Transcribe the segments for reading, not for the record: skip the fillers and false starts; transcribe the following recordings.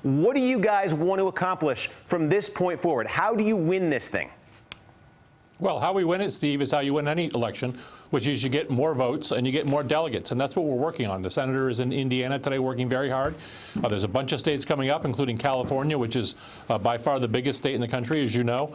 What do you guys want to accomplish from this point forward? How do you win this thing? Well, how we win it, Steve, is how you win any election, which is you get more votes and you get more delegates. And that's what we're working on. The senator is in Indiana today working very hard. There's a bunch of states coming up, including California, which is by far the biggest state in the country, as you know,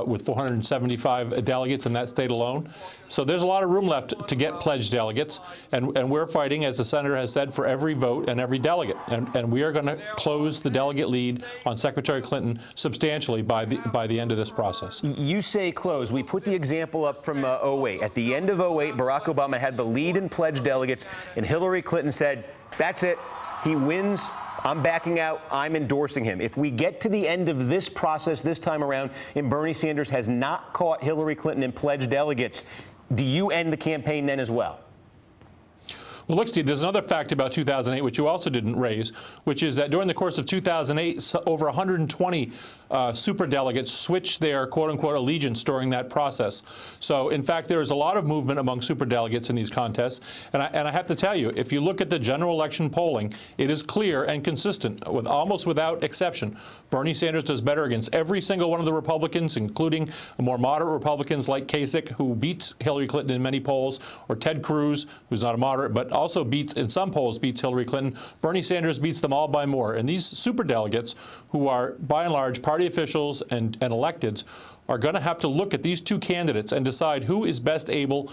with 475 delegates in that state alone. So there's a lot of room left to get pledged delegates. And we're fighting, as the senator has said, for every vote and every delegate. And we are going to close the delegate lead on Secretary Clinton substantially by the end of this process. You say close. We put the example up from 08. At the end of 08, Barack Obama had the lead in pledged delegates, and Hillary Clinton said, that's it. He wins. I'm backing out. I'm endorsing him. If we get to the end of this process this time around and Bernie Sanders has not caught Hillary Clinton in pledged delegates, do you end the campaign then as well? Well, look, Steve, there's another fact about 2008, which you also didn't raise, which is that during the course of 2008, over 120 superdelegates switched their quote-unquote allegiance during that process. So, in fact, there is a lot of movement among superdelegates in these contests. And I have to tell you, if you look at the general election polling, it is clear and consistent, with almost without exception. Bernie Sanders does better against every single one of the Republicans, including more moderate Republicans like Kasich, who beats Hillary Clinton in many polls, or Ted Cruz, who's not a moderate, but also beats, in some polls, beats Hillary Clinton. Bernie Sanders beats them all by more. And these superdelegates, who are, by and large, party officials and electeds, are going to have to look at these two candidates and decide who is best able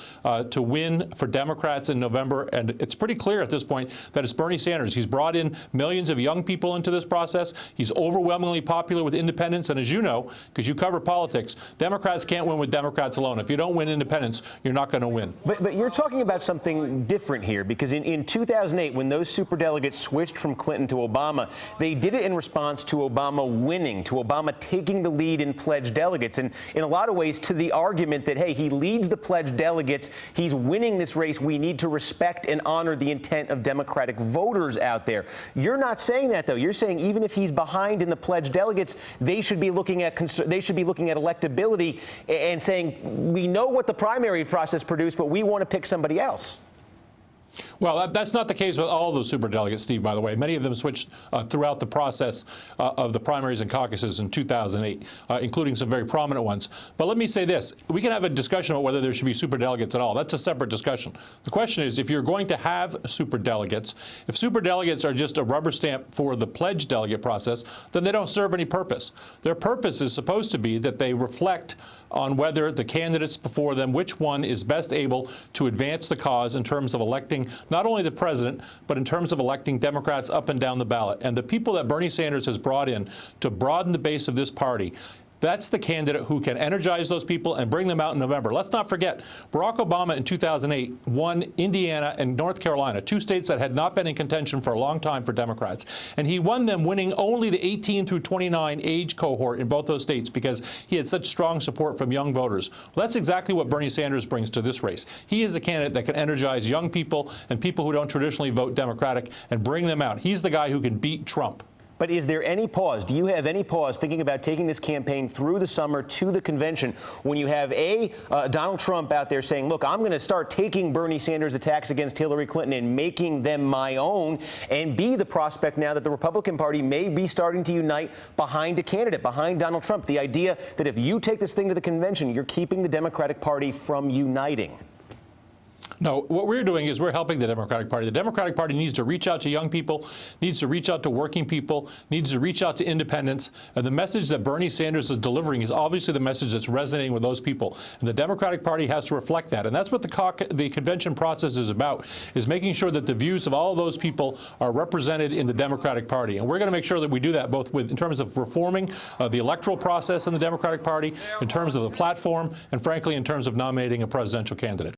to win for Democrats in November. And it's pretty clear at this point that it's Bernie Sanders. He's brought in millions of young people into this process. He's overwhelmingly popular with independents. And as you know, because you cover politics, Democrats can't win with Democrats alone. If you don't win independents, you're not going to win. But you're talking about something different here, because in 2008, when those superdelegates switched from Clinton to Obama, they did it in response to Obama winning, to Obama taking the lead in pledged delegates. And in a lot of ways, to the argument that, hey, he leads the pledged delegates, he's winning this race, we need to respect and honor the intent of Democratic voters out there. You're not saying that, though. You're saying even if he's behind in the pledged delegates, they should be looking at electability and saying, we know what the primary process produced, but we want to pick somebody else. Well, that's not the case with all of those superdelegates, Steve, by the way. Many of them switched throughout the process of the primaries and caucuses in 2008, including some very prominent ones. But let me say this. We can have a discussion about whether there should be superdelegates at all. That's a separate discussion. The question is, if you're going to have superdelegates, if superdelegates are just a rubber stamp for the pledge delegate process, then they don't serve any purpose. Their purpose is supposed to be that they reflect on whether the candidates before them, which one is best able to advance the cause in terms of electing not only the president, but in terms of electing Democrats up and down the ballot. And the people that Bernie Sanders has brought in to broaden the base of this party, that's the candidate who can energize those people and bring them out in November. Let's not forget, Barack Obama in 2008 won Indiana and North Carolina, two states that had not been in contention for a long time for Democrats. And he won them winning only the 18 through 29 age cohort in both those states because he had such strong support from young voters. Well, that's exactly what Bernie Sanders brings to this race. He is a candidate that can energize young people and people who don't traditionally vote Democratic and bring them out. He's the guy who can beat Trump. But is there any pause? Do you have any pause thinking about taking this campaign through the summer to the convention when you have Donald Trump out there saying, look, I'm going to start taking Bernie Sanders' attacks against Hillary Clinton and making them my own, and B, the prospect now that the Republican Party may be starting to unite behind a candidate, behind Donald Trump, the idea that if you take this thing to the convention, you're keeping the Democratic Party from uniting? No, what we're doing is we're helping the Democratic Party. The Democratic Party needs to reach out to young people, needs to reach out to working people, needs to reach out to independents. And the message that Bernie Sanders is delivering is obviously the message that's resonating with those people. And the Democratic Party has to reflect that. And that's what the convention process is about, is making sure that the views of all of those people are represented in the Democratic Party. And we're going to make sure that we do that both in terms of reforming the electoral process in the Democratic Party, in terms of the platform, and frankly, in terms of nominating a presidential candidate.